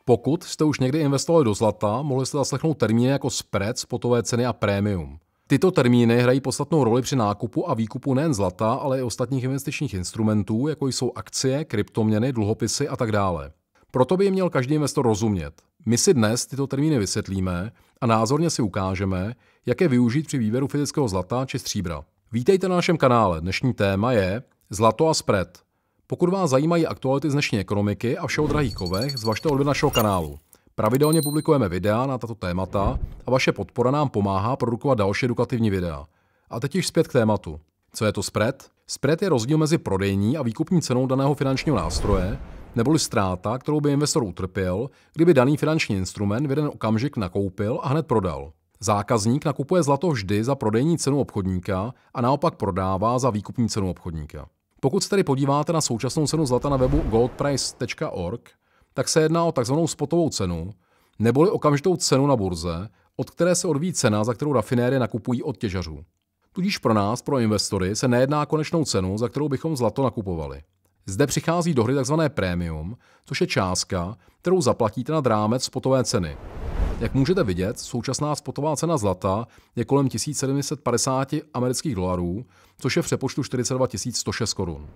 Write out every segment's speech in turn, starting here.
Pokud jste už někdy investovali do zlata, mohli jste zaslechnout termíny jako spread, spotové ceny a prémium. Tyto termíny hrají podstatnou roli při nákupu a výkupu nejen zlata, ale i ostatních investičních instrumentů, jako jsou akcie, kryptoměny, dluhopisy a tak dále. Proto by je měl každý investor rozumět. My si dnes tyto termíny vysvětlíme a názorně si ukážeme, jak je využít při výběru fyzického zlata či stříbra. Vítejte na našem kanále. Dnešní téma je zlato a spread. Pokud vás zajímají aktuality z dnešní ekonomiky a vše o drahých kovech, zvažte odběr našeho kanálu. Pravidelně publikujeme videa na tato témata a vaše podpora nám pomáhá produkovat další edukativní videa. A teď již zpět k tématu. Co je to spread? Spread je rozdíl mezi prodejní a výkupní cenou daného finančního nástroje, neboli ztráta, kterou by investor utrpěl, kdyby daný finanční instrument v jeden okamžik nakoupil a hned prodal. Zákazník nakupuje zlato vždy za prodejní cenu obchodníka a naopak prodává za výkupní cenu obchodníka. Pokud se tedy podíváte na současnou cenu zlata na webu goldprice.org, tak se jedná o takzvanou spotovou cenu, neboli okamžitou cenu na burze, od které se odvíjí cena, za kterou rafinérie nakupují od těžařů. Tudíž pro nás, pro investory, se nejedná o konečnou cenu, za kterou bychom zlato nakupovali. Zde přichází do hry tzv. Prémium, což je částka, kterou zaplatíte nad rámec spotové ceny. Jak můžete vidět, současná spotová cena zlata je kolem 1750 amerických dolarů, což je v přepočtu 42 106 korun.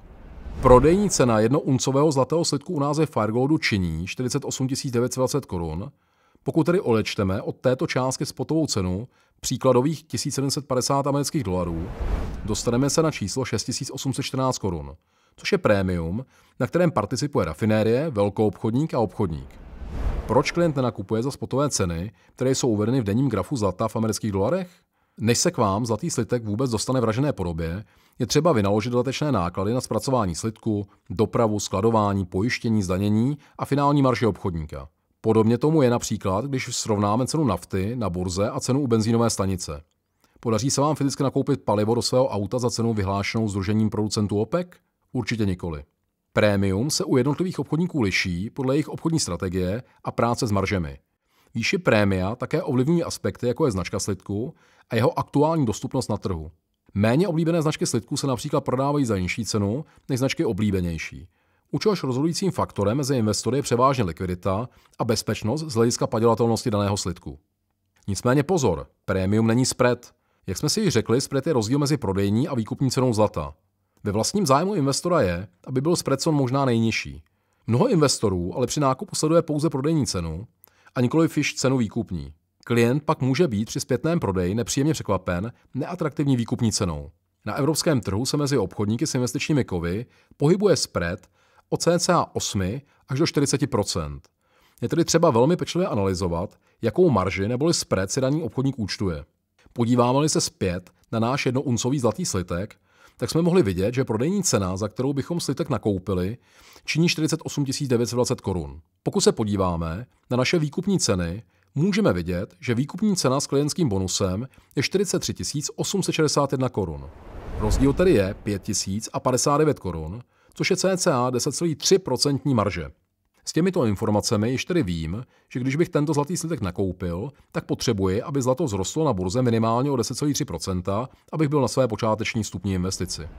Prodejní cena jednouncového zlatého slitku u nás ve Firegoldu činí 48 920 korun. Pokud tedy odečteme od této částky spotovou cenu příkladových 1750 amerických dolarů, dostaneme se na číslo 6814 korun, což je prémium, na kterém participuje rafinérie, velkoobchodník a obchodník. Proč klient nenakupuje za spotové ceny, které jsou uvedeny v denním grafu zlata v amerických dolarech? Než se k vám zlatý slitek vůbec dostane v ražené podobě, je třeba vynaložit dodatečné náklady na zpracování slitku, dopravu, skladování, pojištění, zdanění a finální marže obchodníka. Podobně tomu je například, když srovnáme cenu nafty na burze a cenu u benzínové stanice. Podaří se vám fyzicky nakoupit palivo do svého auta za cenu vyhlášenou Sdružením producentů OPEC? Určitě nikoli. Prémium se u jednotlivých obchodníků liší podle jejich obchodní strategie a práce s maržemi. Výši prémia také ovlivňují aspekty, jako je značka slitku a jeho aktuální dostupnost na trhu. Méně oblíbené značky slitku se například prodávají za nižší cenu než značky oblíbenější. U čehož rozhodujícím faktorem mezi investory je převážně likvidita a bezpečnost z hlediska padělatelnosti daného slitku. Nicméně pozor, prémium není spread. Jak jsme si již řekli, spread je rozdíl mezi prodejní a výkupní cenou zlata. Ve vlastním zájmu investora je, aby byl spread co možná nejnižší. Mnoho investorů ale při nákupu sleduje pouze prodejní cenu a nikoliv již cenu výkupní. Klient pak může být při zpětném prodeji nepříjemně překvapen neatraktivní výkupní cenou. Na evropském trhu se mezi obchodníky s investičními kovy pohybuje spread od cca 8 až do 40%. Je tedy třeba velmi pečlivě analyzovat, jakou marži neboli spread si daný obchodník účtuje. Podíváme-li se zpět na náš jednouncový zlatý slitek, tak jsme mohli vidět, že prodejní cena, za kterou bychom slitek nakoupili, činí 48 920 korun. Pokud se podíváme na naše výkupní ceny, můžeme vidět, že výkupní cena s klientským bonusem je 43 861 korun. Rozdíl tedy je 5059 korun, což je cca 10,3% marže. S těmito informacemi již tedy vím, že když bych tento zlatý slitek nakoupil, tak potřebuji, aby zlato vzrostlo na burze minimálně o 10,3%, abych byl na své počáteční vstupní investici.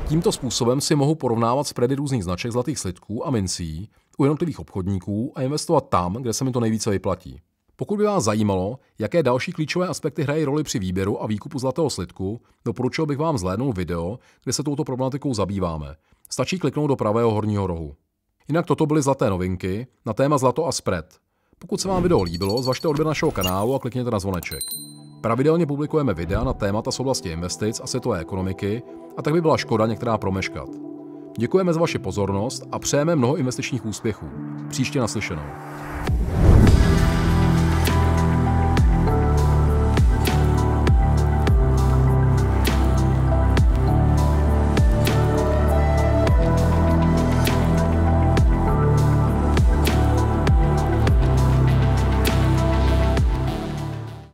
Tímto způsobem si mohu porovnávat spready různých značek zlatých slitků a mincí u jednotlivých obchodníků a investovat tam, kde se mi to nejvíce vyplatí. Pokud by vás zajímalo, jaké další klíčové aspekty hrají roli při výběru a výkupu zlatého slitku, doporučil bych vám zhlédnout video, kde se touto problematikou zabýváme. Stačí kliknout do pravého horního rohu. Jinak toto byly zlaté novinky na téma zlato a spread. Pokud se vám video líbilo, zvažte odběr našeho kanálu a klikněte na zvoneček. Pravidelně publikujeme videa na témata z oblasti investic a světové ekonomiky, a tak by byla škoda některá promeškat. Děkujeme za vaši pozornost a přejeme mnoho investičních úspěchů. Příště naslyšenou.